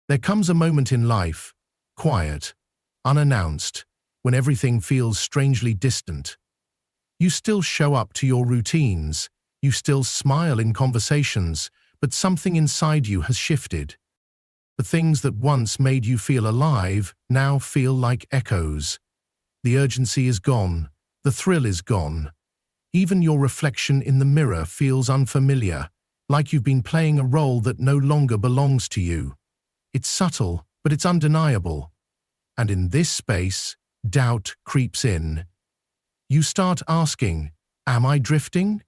There comes a moment in life, quiet, unannounced, when everything feels strangely distant. You still show up to your routines, you still smile in conversations, but something inside you has shifted. The things that once made you feel alive now feel like echoes. The urgency is gone, the thrill is gone. Even your reflection in the mirror feels unfamiliar, like you've been playing a role that no longer belongs to you. It's subtle, but it's undeniable. And in this space, doubt creeps in. You start asking, am I drifting?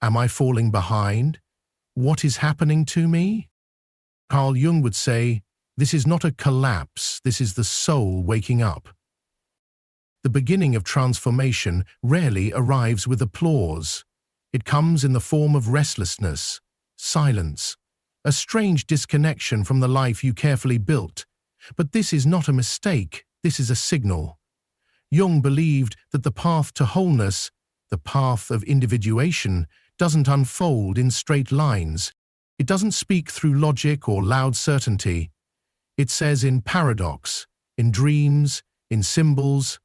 Am I falling behind? What is happening to me? Carl Jung would say, this is not a collapse, this is the soul waking up. The beginning of transformation rarely arrives with applause. It comes in the form of restlessness, silence, a strange disconnection from the life you carefully built. But this is not a mistake, this is a signal. Jung believed that the path to wholeness, the path of individuation, doesn't unfold in straight lines. It doesn't speak through logic or loud certainty. It says in paradox, in dreams, in symbols.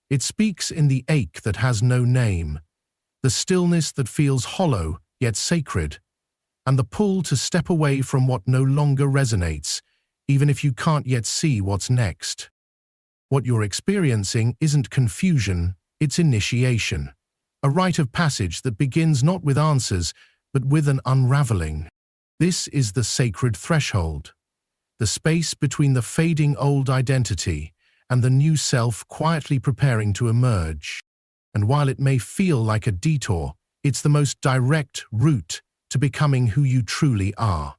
It speaks in the ache that has no name, the stillness that feels hollow yet sacred, and the pull to step away from what no longer resonates, even if you can't yet see what's next. What you're experiencing isn't confusion, it's initiation, a rite of passage that begins not with answers, but with an unraveling. This is the sacred threshold, the space between the fading old identity and the new self quietly preparing to emerge. And while it may feel like a detour, it's the most direct route to becoming who you truly are.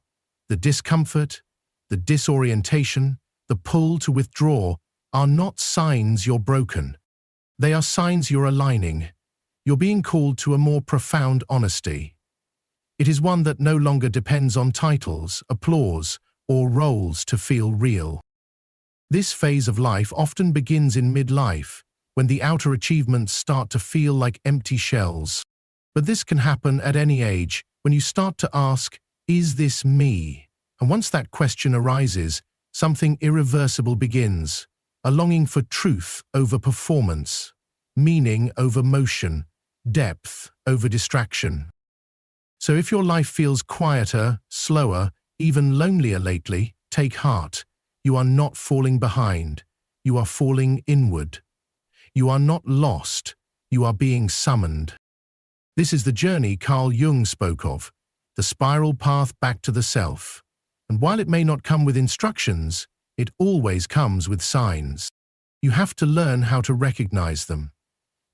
The discomfort, the disorientation, the pull to withdraw are not signs you're broken. They are signs you're aligning. You're being called to a more profound honesty. It is one that no longer depends on titles, applause, or roles to feel real. This phase of life often begins in midlife, when the outer achievements start to feel like empty shells. But this can happen at any age, when you start to ask, is this me? And once that question arises, something irreversible begins, a longing for truth over performance, meaning over motion, depth over distraction. So if your life feels quieter, slower, even lonelier lately, take heart. You are not falling behind. You are falling inward. You are not lost. You are being summoned. This is the journey Carl Jung spoke of, the spiral path back to the self. And while it may not come with instructions, it always comes with signs. You have to learn how to recognize them.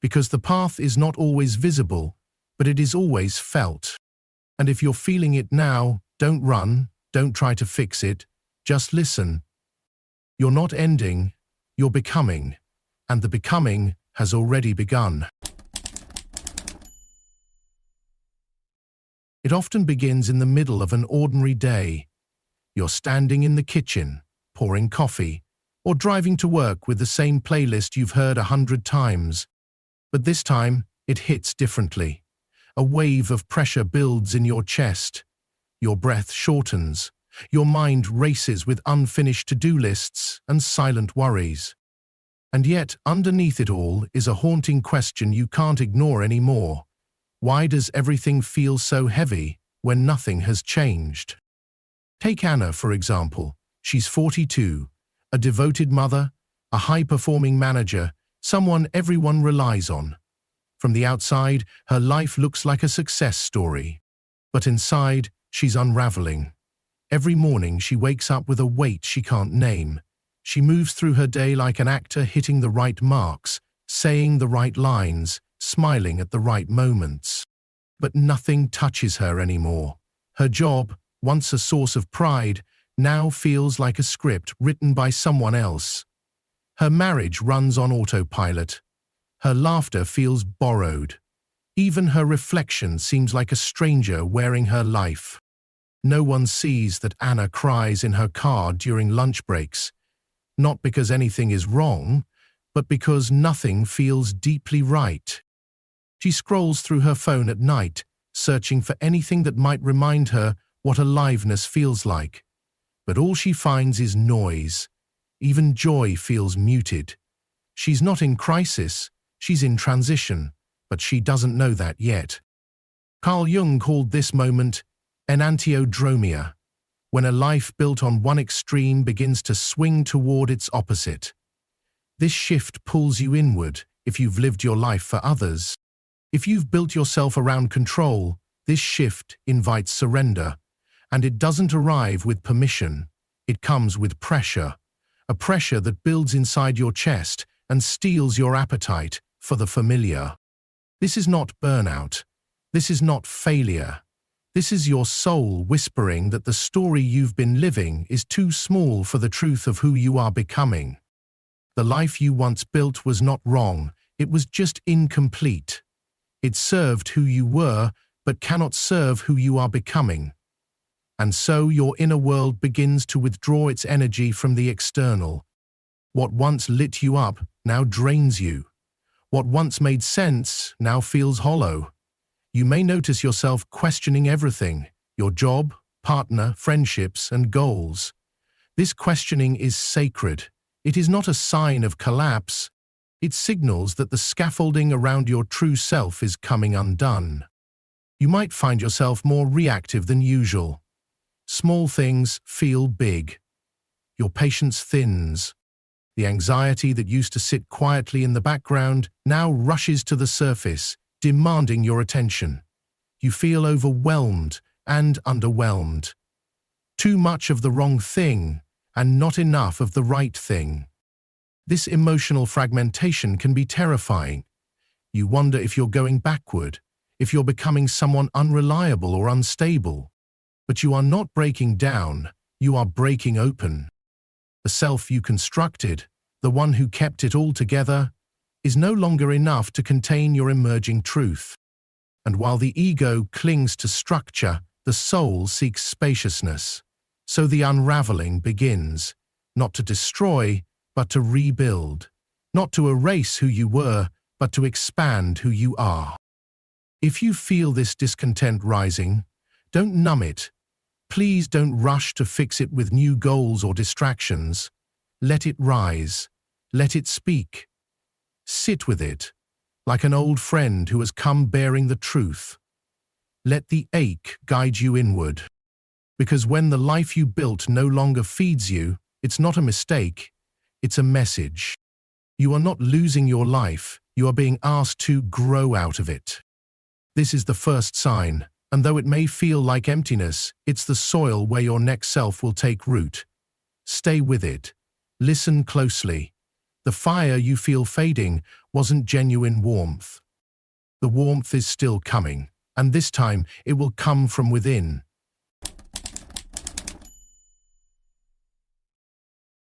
Because the path is not always visible, but it is always felt. And if you're feeling it now, don't run, don't try to fix it, just listen. You're not ending, you're becoming, and the becoming has already begun. It often begins in the middle of an ordinary day. You're standing in the kitchen, pouring coffee, or driving to work with the same playlist you've heard 100 times. But this time, it hits differently. A wave of pressure builds in your chest. Your breath shortens. Your mind races with unfinished to-do lists and silent worries. And yet, underneath it all is a haunting question you can't ignore anymore. Why does everything feel so heavy when nothing has changed? Take Anna, for example. She's 42, a devoted mother, a high-performing manager, someone everyone relies on. From the outside, her life looks like a success story. But inside, she's unraveling. Every morning she wakes up with a weight she can't name. She moves through her day like an actor hitting the right marks, saying the right lines, smiling at the right moments. But nothing touches her anymore. Her job, once a source of pride, now feels like a script written by someone else. Her marriage runs on autopilot. Her laughter feels borrowed. Even her reflection seems like a stranger wearing her life. No one sees that Anna cries in her car during lunch breaks, not because anything is wrong, but because nothing feels deeply right. She scrolls through her phone at night, searching for anything that might remind her what aliveness feels like. But all she finds is noise. Even joy feels muted. She's not in crisis, she's in transition, but she doesn't know that yet. Carl Jung called this moment enantiodromia, when a life built on one extreme begins to swing toward its opposite. This shift pulls you inward if you've lived your life for others. If you've built yourself around control, this shift invites surrender, and it doesn't arrive with permission. It comes with pressure, a pressure that builds inside your chest and steals your appetite for the familiar. This is not burnout. This is not failure. This is your soul whispering that the story you've been living is too small for the truth of who you are becoming. The life you once built was not wrong, it was just incomplete. It served who you were, but cannot serve who you are becoming. And so your inner world begins to withdraw its energy from the external. What once lit you up now drains you. What once made sense now feels hollow. You may notice yourself questioning everything, your job, partner, friendships, and goals. This questioning is sacred. It is not a sign of collapse. It signals that the scaffolding around your true self is coming undone. You might find yourself more reactive than usual. Small things feel big. Your patience thins. The anxiety that used to sit quietly in the background now rushes to the surface, demanding your attention. You feel overwhelmed and underwhelmed. Too much of the wrong thing and not enough of the right thing. This emotional fragmentation can be terrifying. You wonder if you're going backward, if you're becoming someone unreliable or unstable. But you are not breaking down, you are breaking open. The self you constructed, the one who kept it all together, is no longer enough to contain your emerging truth. And while the ego clings to structure, the soul seeks spaciousness. So the unraveling begins, not to destroy, but to rebuild. Not to erase who you were, but to expand who you are. If you feel this discontent rising, don't numb it. Please don't rush to fix it with new goals or distractions. Let it rise. Let it speak. Sit with it, like an old friend who has come bearing the truth. Let the ache guide you inward. Because when the life you built no longer feeds you, it's not a mistake, it's a message. You are not losing your life, you are being asked to grow out of it. This is the first sign, and though it may feel like emptiness, it's the soil where your next self will take root. Stay with it. Listen closely. The fire you feel fading wasn't genuine warmth. The warmth is still coming, and this time it will come from within.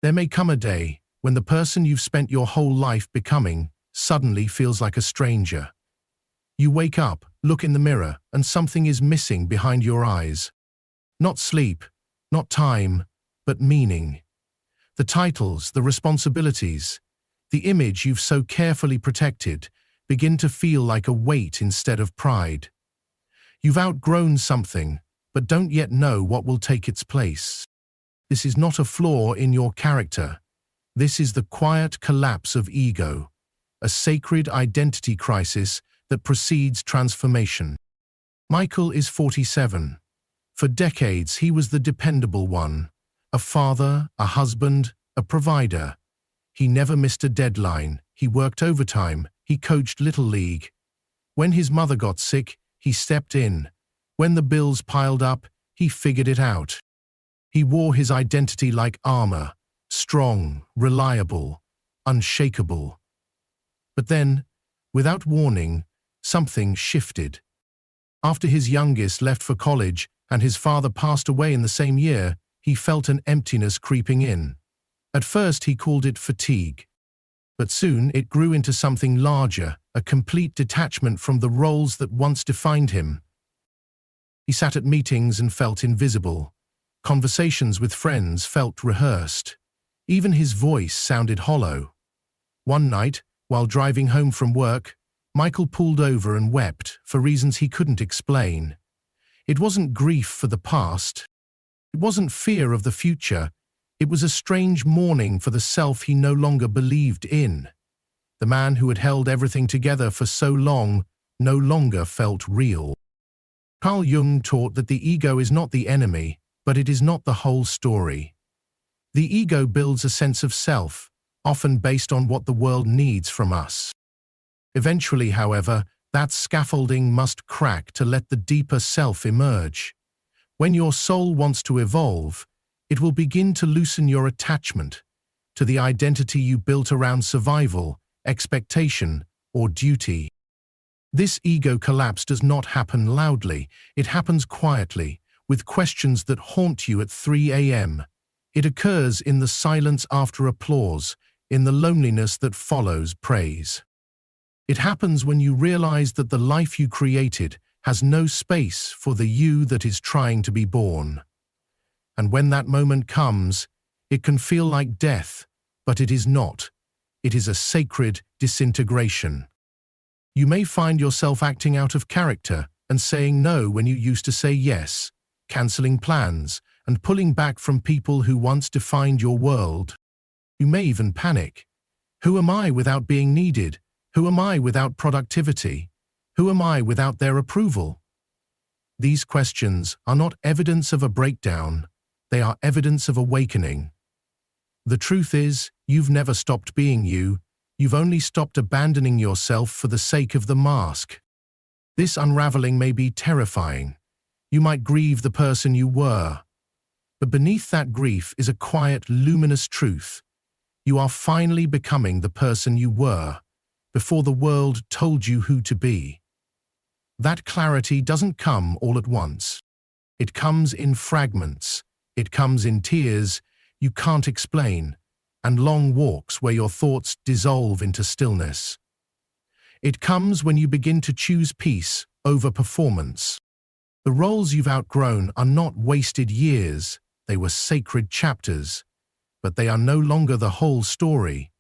There may come a day when the person you've spent your whole life becoming suddenly feels like a stranger. You wake up, look in the mirror, and something is missing behind your eyes. Not sleep, not time, but meaning. The titles, the responsibilities, the image you've so carefully protected begin to feel like a weight instead of pride. You've outgrown something, but don't yet know what will take its place. This is not a flaw in your character. This is the quiet collapse of ego, a sacred identity crisis that precedes transformation. Michael is 47. For decades, he was the dependable one, a father, a husband, a provider. He never missed a deadline, he worked overtime, he coached Little League. When his mother got sick, he stepped in. When the bills piled up, he figured it out. He wore his identity like armor, strong, reliable, unshakable. But then, without warning, something shifted. After his youngest left for college and his father passed away in the same year, he felt an emptiness creeping in. At first he called it fatigue, but soon it grew into something larger, a complete detachment from the roles that once defined him. He sat at meetings and felt invisible. Conversations with friends felt rehearsed. Even his voice sounded hollow. One night, while driving home from work, Michael pulled over and wept for reasons he couldn't explain. It wasn't grief for the past. It wasn't fear of the future. It was a strange mourning for the self he no longer believed in. The man who had held everything together for so long no longer felt real. Carl Jung taught that the ego is not the enemy, but it is not the whole story. The ego builds a sense of self, often based on what the world needs from us. Eventually, however, that scaffolding must crack to let the deeper self emerge. When your soul wants to evolve, it will begin to loosen your attachment to the identity you built around survival, expectation, or duty. This ego collapse does not happen loudly. It happens quietly, with questions that haunt you at 3 a.m. It occurs in the silence after applause, in the loneliness that follows praise. It happens when you realize that the life you created has no space for the you that is trying to be born. And when that moment comes, it can feel like death, but it is not. It is a sacred disintegration. You may find yourself acting out of character and saying no when you used to say yes, cancelling plans, and pulling back from people who once defined your world. You may even panic. Who am I without being needed? Who am I without productivity? Who am I without their approval? These questions are not evidence of a breakdown. They are evidence of awakening. The truth is, you've never stopped being you. You've only stopped abandoning yourself for the sake of the mask. This unraveling may be terrifying. You might grieve the person you were. But beneath that grief is a quiet, luminous truth. You are finally becoming the person you were before the world told you who to be. That clarity doesn't come all at once. It comes in fragments. It comes in tears you can't explain, and long walks where your thoughts dissolve into stillness. It comes when you begin to choose peace over performance. The roles you've outgrown are not wasted years, they were sacred chapters, but they are no longer the whole story.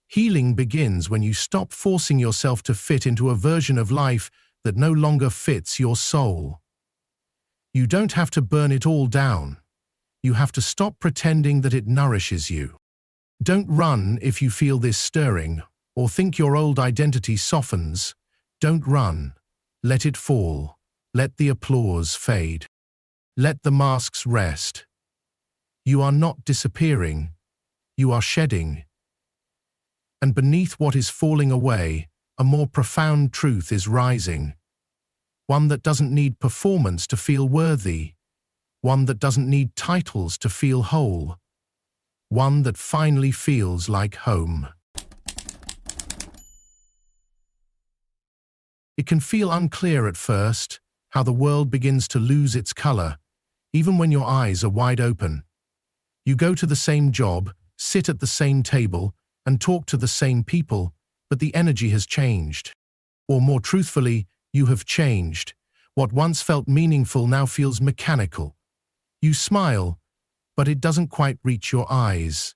Healing begins when you stop forcing yourself to fit into a version of life that no longer fits your soul. You don't have to burn it all down. You have to stop pretending that it nourishes you. Don't run if you feel this stirring, or think your old identity softens. Don't run. Let it fall. Let the applause fade. Let the masks rest. You are not disappearing. You are shedding. And beneath what is falling away, a more profound truth is rising. One that doesn't need performance to feel worthy. One that doesn't need titles to feel whole. One that finally feels like home. It can feel unclear at first, how the world begins to lose its color, even when your eyes are wide open. You go to the same job, sit at the same table, and talk to the same people, but the energy has changed. Or more truthfully, you have changed. What once felt meaningful now feels mechanical. You smile, but it doesn't quite reach your eyes.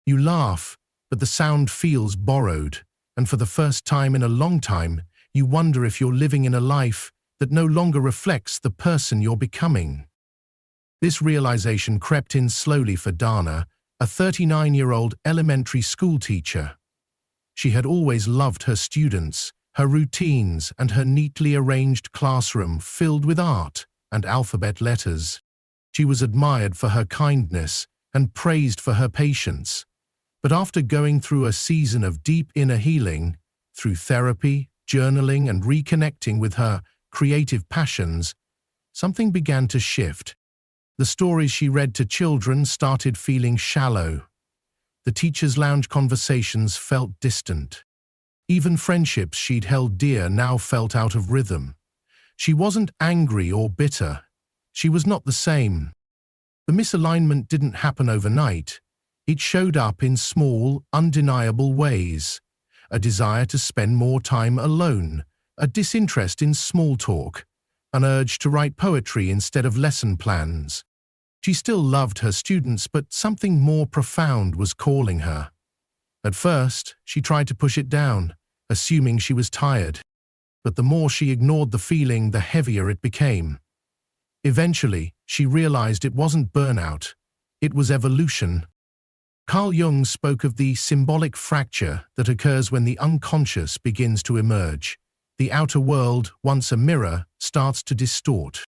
You laugh, but the sound feels borrowed, and for the first time in a long time, you wonder if you're living in a life that no longer reflects the person you're becoming. This realization crept in slowly for Dana, a 39-year-old elementary school teacher. She had always loved her students, her routines, and her neatly arranged classroom filled with art and alphabet letters. She was admired for her kindness and praised for her patience. But after going through a season of deep inner healing, through therapy, journaling, and reconnecting with her creative passions, something began to shift. The stories she read to children started feeling shallow. The teacher's lounge conversations felt distant. Even friendships she'd held dear now felt out of rhythm. She wasn't angry or bitter. She was not the same. The misalignment didn't happen overnight. It showed up in small, undeniable ways. A desire to spend more time alone, a disinterest in small talk, an urge to write poetry instead of lesson plans. She still loved her students, but something more profound was calling her. At first, she tried to push it down, assuming she was tired. But the more she ignored the feeling, the heavier it became. Eventually, she realized it wasn't burnout, it was evolution. Carl Jung spoke of the symbolic fracture that occurs when the unconscious begins to emerge. The outer world, once a mirror, starts to distort.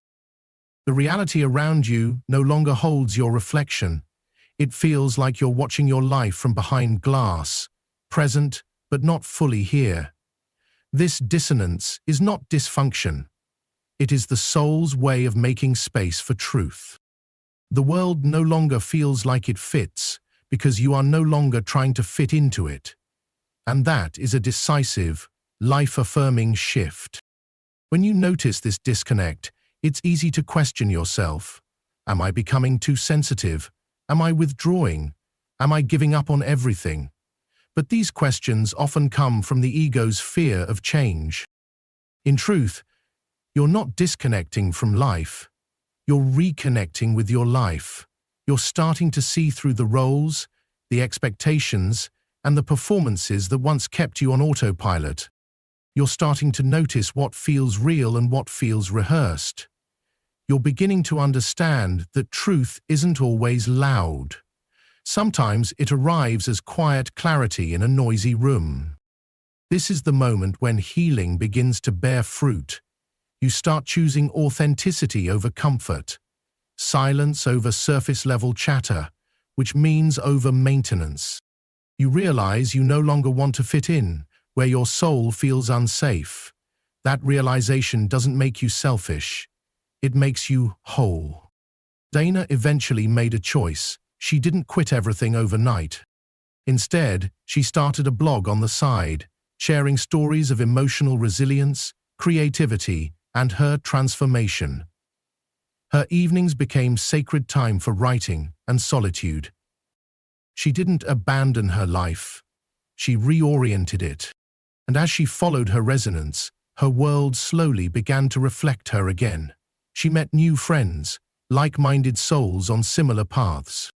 The reality around you no longer holds your reflection. It feels like you're watching your life from behind glass, present but not fully here. This dissonance is not dysfunction. It is the soul's way of making space for truth. The world no longer feels like it fits because you are no longer trying to fit into it. And that is a decisive, life-affirming shift. When you notice this disconnect, it's easy to question yourself. Am I becoming too sensitive? Am I withdrawing? Am I giving up on everything? But these questions often come from the ego's fear of change. In truth, you're not disconnecting from life. You're reconnecting with your life. You're starting to see through the roles, the expectations, and the performances that once kept you on autopilot. You're starting to notice what feels real and what feels rehearsed. You're beginning to understand that truth isn't always loud. Sometimes it arrives as quiet clarity in a noisy room. This is the moment when healing begins to bear fruit. You start choosing authenticity over comfort, silence over surface-level chatter, which means over maintenance. You realize you no longer want to fit in, where your soul feels unsafe. That realization doesn't make you selfish. It makes you whole. Dana eventually made a choice. She didn't quit everything overnight. Instead, she started a blog on the side, sharing stories of emotional resilience, creativity, and her transformation. Her evenings became sacred time for writing and solitude. She didn't abandon her life. She reoriented it. And as she followed her resonance, her world slowly began to reflect her again. She met new friends, like-minded souls on similar paths.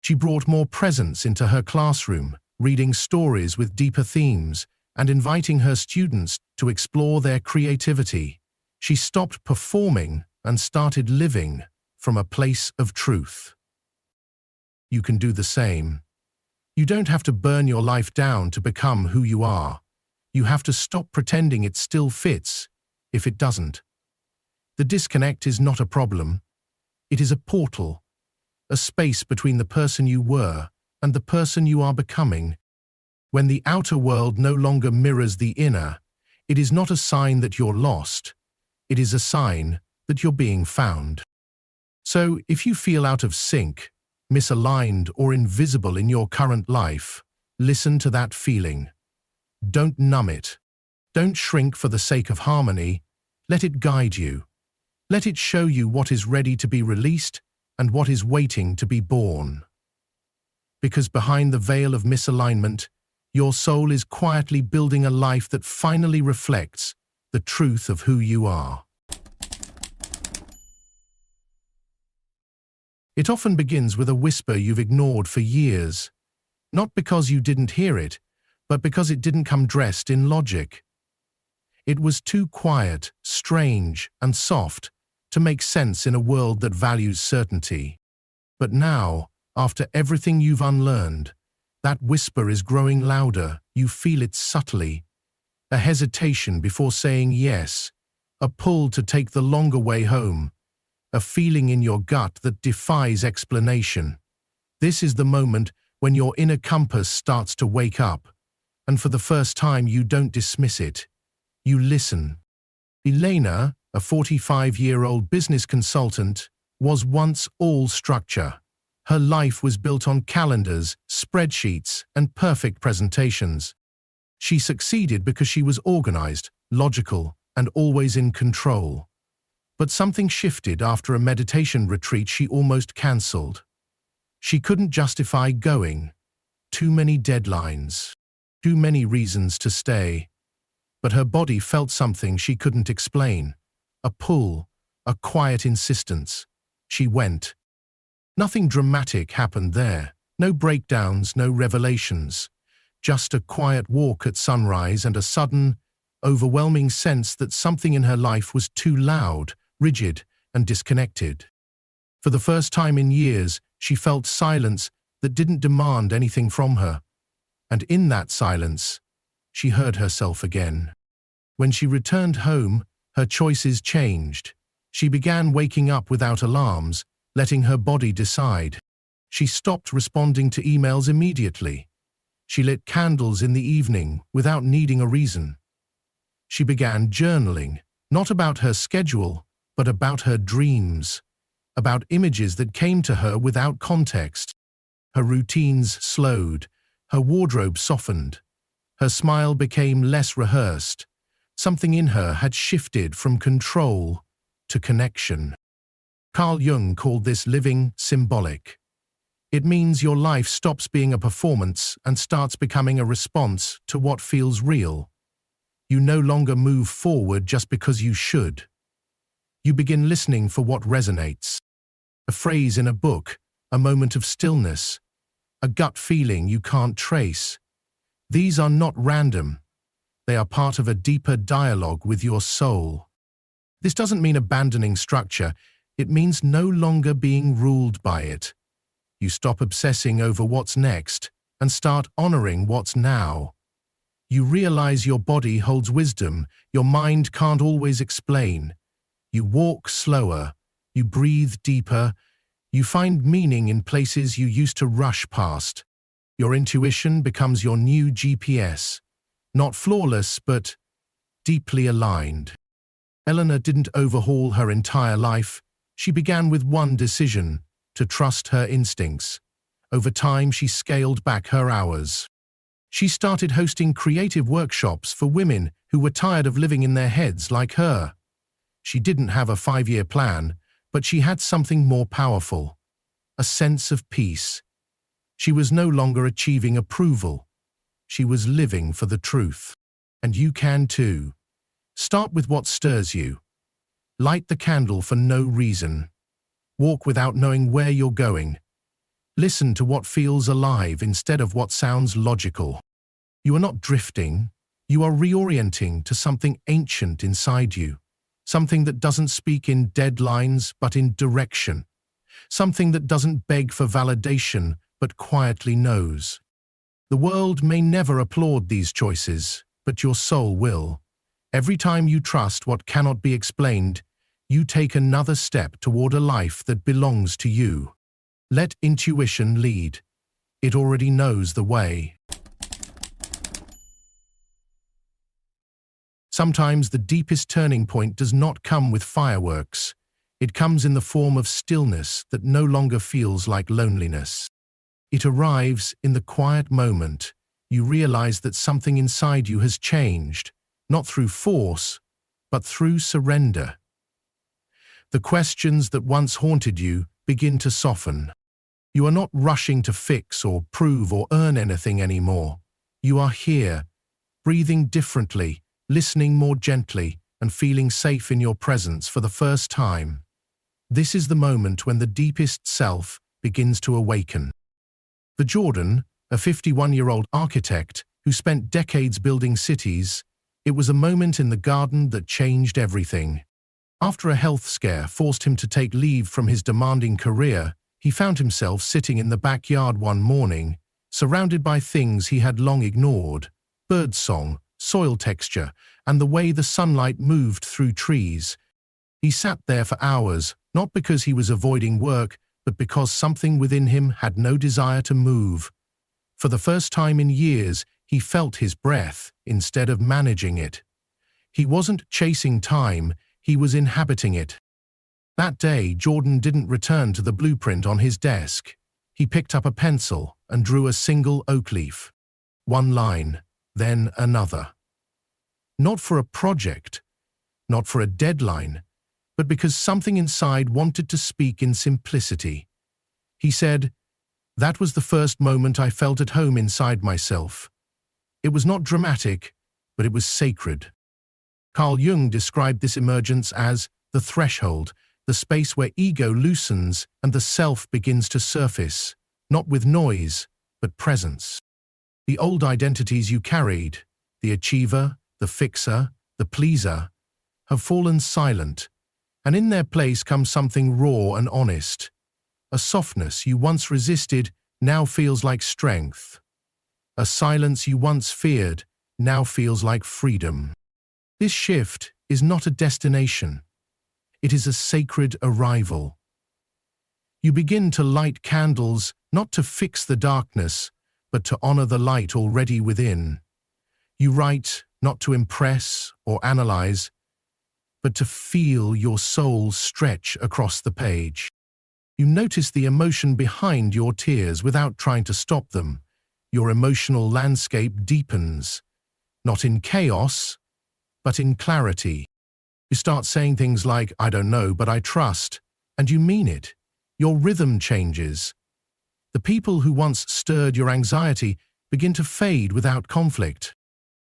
She brought more presence into her classroom, reading stories with deeper themes and inviting her students to explore their creativity. She stopped performing and started living from a place of truth. You can do the same. You don't have to burn your life down to become who you are. You have to stop pretending it still fits if it doesn't. The disconnect is not a problem. It is a portal, a space between the person you were and the person you are becoming. When the outer world no longer mirrors the inner, it is not a sign that you're lost. It is a sign that you're being found. So, if you feel out of sync, misaligned, or invisible in your current life, listen to that feeling. Don't numb it. Don't shrink for the sake of harmony. Let it guide you. Let it show you what is ready to be released and what is waiting to be born. Because behind the veil of misalignment, your soul is quietly building a life that finally reflects the truth of who you are. It often begins with a whisper you've ignored for years, not because you didn't hear it, but because it didn't come dressed in logic. It was too quiet, strange, and soft to make sense in a world that values certainty. But now, after everything you've unlearned, that whisper is growing louder. You feel it subtly. A hesitation before saying yes, a pull to take the longer way home, a feeling in your gut that defies explanation. This is the moment when your inner compass starts to wake up, and for the first time you don't dismiss it. You listen. Elena, a 45-year-old business consultant, was once all structure. Her life was built on calendars, spreadsheets, and perfect presentations. She succeeded because she was organized, logical, and always in control. But something shifted after a meditation retreat she almost cancelled. She couldn't justify going. Too many deadlines. Too many reasons to stay. But her body felt something she couldn't explain. A pull, a quiet insistence. She went. Nothing dramatic happened there. No breakdowns, no revelations. Just a quiet walk at sunrise and a sudden, overwhelming sense that something in her life was too loud, rigid, and disconnected. For the first time in years, she felt silence that didn't demand anything from her. And in that silence, she heard herself again. When she returned home, her choices changed. She began waking up without alarms, letting her body decide. She stopped responding to emails immediately. She lit candles in the evening without needing a reason. She began journaling, not about her schedule, but about her dreams, about images that came to her without context. Her routines slowed, her wardrobe softened. Her smile became less rehearsed. Something in her had shifted from control to connection. Carl Jung called this living symbolic. It means your life stops being a performance and starts becoming a response to what feels real. You no longer move forward just because you should. You begin listening for what resonates. A phrase in a book, a moment of stillness, a gut feeling you can't trace. These are not random. They are part of a deeper dialogue with your soul. This doesn't mean abandoning structure. It means no longer being ruled by it. You stop obsessing over what's next and start honoring what's now. You realize your body holds wisdom your mind can't always explain. You walk slower, you breathe deeper, you find meaning in places you used to rush past. Your intuition becomes your new GPS, not flawless, but deeply aligned. Eleanor didn't overhaul her entire life. She began with one decision: to trust her instincts. Over time, she scaled back her hours. She started hosting creative workshops for women who were tired of living in their heads like her. She didn't have a 5-year plan, but she had something more powerful: a sense of peace. She was no longer achieving approval. She was living for the truth. And you can too. Start with what stirs you. Light the candle for no reason. Walk without knowing where you're going. Listen to what feels alive instead of what sounds logical. You are not drifting. You are reorienting to something ancient inside you. Something that doesn't speak in deadlines but in direction. Something that doesn't beg for validation but quietly knows. The world may never applaud these choices, but your soul will. Every time you trust what cannot be explained, you take another step toward a life that belongs to you. Let intuition lead. It already knows the way. Sometimes the deepest turning point does not come with fireworks. It comes in the form of stillness that no longer feels like loneliness. It arrives in the quiet moment. You realize that something inside you has changed, not through force, but through surrender. The questions that once haunted you begin to soften. You are not rushing to fix or prove or earn anything anymore. You are here, breathing differently, listening more gently, and feeling safe in your presence for the first time. This is the moment when the deepest self begins to awaken. For Jordan, a 51-year-old architect who spent decades building cities, it was a moment in the garden that changed everything. After a health scare forced him to take leave from his demanding career, he found himself sitting in the backyard one morning, surrounded by things he had long ignored: birdsong, soil texture, and the way the sunlight moved through trees. He sat there for hours, not because he was avoiding work, but because something within him had no desire to move. For the first time in years, he felt his breath instead of managing it. He wasn't chasing time, he was inhabiting it. That day, Jordan didn't return to the blueprint on his desk. He picked up a pencil and drew a single oak leaf. One line, then another. Not for a project, not for a deadline, but because something inside wanted to speak in simplicity. He said, "That was the first moment I felt at home inside myself." It was not dramatic, but it was sacred. Carl Jung described this emergence as the threshold, the space where ego loosens and the self begins to surface, not with noise, but presence. The old identities you carried, the achiever, the fixer, the pleaser, have fallen silent. And in their place comes something raw and honest. A softness you once resisted now feels like strength. A silence you once feared now feels like freedom. This shift is not a destination. It is a sacred arrival. You begin to light candles not to fix the darkness, but to honor the light already within. You write not to impress or analyze, but to feel your soul stretch across the page. You notice the emotion behind your tears without trying to stop them. Your emotional landscape deepens, not in chaos, but in clarity. You start saying things like, "I don't know, but I trust," and you mean it. Your rhythm changes. The people who once stirred your anxiety begin to fade without conflict.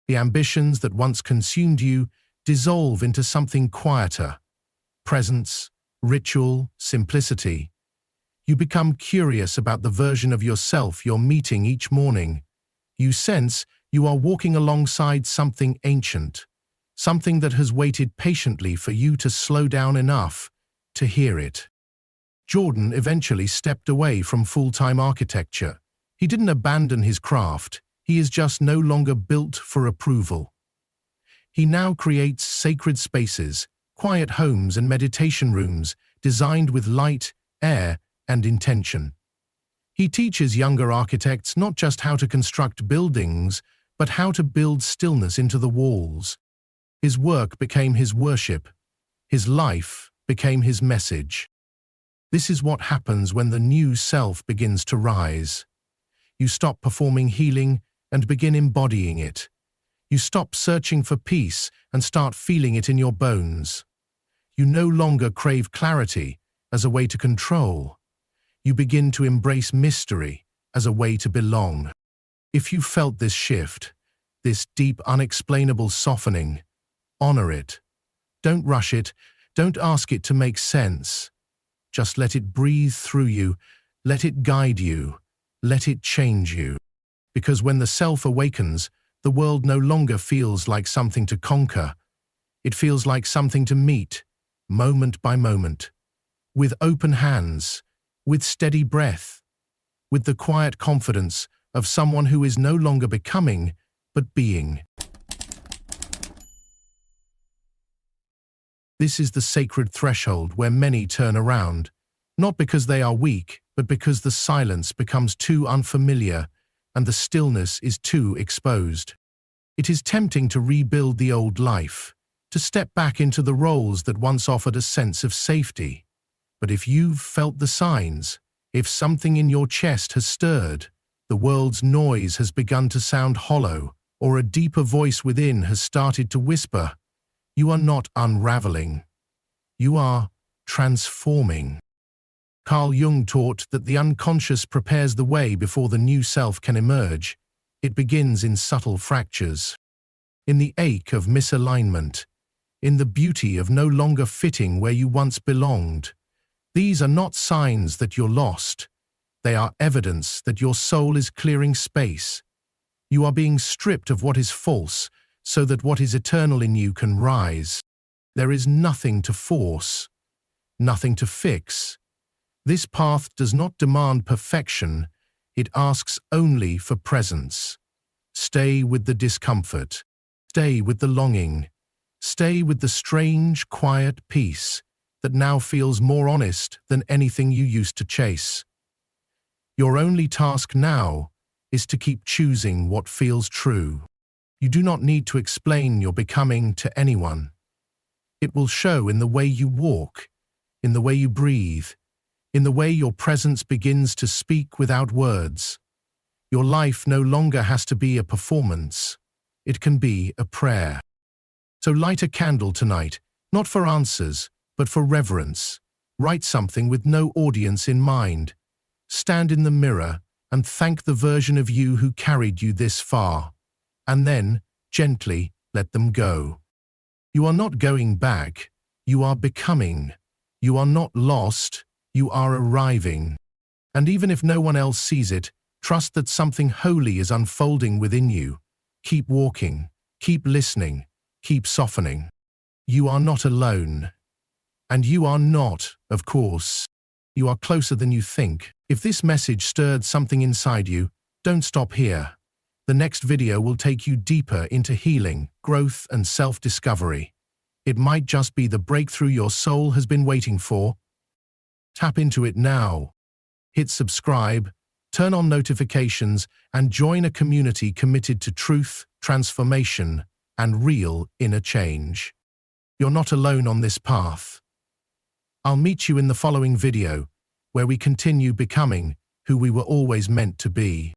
The ambitions that once consumed you dissolve into something quieter. Presence, ritual, simplicity. You become curious about the version of yourself you're meeting each morning. You sense you are walking alongside something ancient, something that has waited patiently for you to slow down enough to hear it. Jordan eventually stepped away from full-time architecture. He didn't abandon his craft. He is just no longer built for approval. He now creates sacred spaces, quiet homes and meditation rooms designed with light, air, and intention. He teaches younger architects not just how to construct buildings, but how to build stillness into the walls. His work became his worship. His life became his message. This is what happens when the new self begins to rise. You stop performing healing and begin embodying it. You stop searching for peace and start feeling it in your bones. You no longer crave clarity as a way to control. You begin to embrace mystery as a way to belong. If you felt this shift, this deep, unexplainable softening, honor it. Don't rush it. Don't ask it to make sense. Just let it breathe through you. Let it guide you. Let it change you. Because when the self awakens, the world no longer feels like something to conquer. It feels like something to meet, moment by moment, with open hands, with steady breath, with the quiet confidence of someone who is no longer becoming, but being. This is the sacred threshold where many turn around, not because they are weak, but because the silence becomes too unfamiliar and the stillness is too exposed. It is tempting to rebuild the old life, to step back into the roles that once offered a sense of safety. But if you've felt the signs, if something in your chest has stirred, the world's noise has begun to sound hollow, or a deeper voice within has started to whisper, you are not unraveling. You are transforming. Carl Jung taught that the unconscious prepares the way before the new self can emerge. It begins in subtle fractures, in the ache of misalignment, in the beauty of no longer fitting where you once belonged. These are not signs that you're lost. They are evidence that your soul is clearing space. You are being stripped of what is false, so that what is eternal in you can rise. There is nothing to force, nothing to fix. This path does not demand perfection, it asks only for presence. Stay with the discomfort, stay with the longing, stay with the strange, quiet peace that now feels more honest than anything you used to chase. Your only task now is to keep choosing what feels true. You do not need to explain your becoming to anyone. It will show in the way you walk, in the way you breathe, in the way your presence begins to speak without words. Your life no longer has to be a performance. It can be a prayer. So light a candle tonight, not for answers, but for reverence. Write something with no audience in mind. Stand in the mirror and thank the version of you who carried you this far. And then, gently, let them go. You are not going back, you are becoming. You are not lost, you are arriving. And even if no one else sees it, trust that something holy is unfolding within you. Keep walking, keep listening, keep softening. You are not alone. And you are not, of course. You are closer than you think. If this message stirred something inside you, don't stop here. The next video will take you deeper into healing, growth, and self-discovery. It might just be the breakthrough your soul has been waiting for. Tap into it now. Hit subscribe, turn on notifications, and join a community committed to truth, transformation, and real inner change. You're not alone on this path. I'll meet you in the following video, where we continue becoming who we were always meant to be.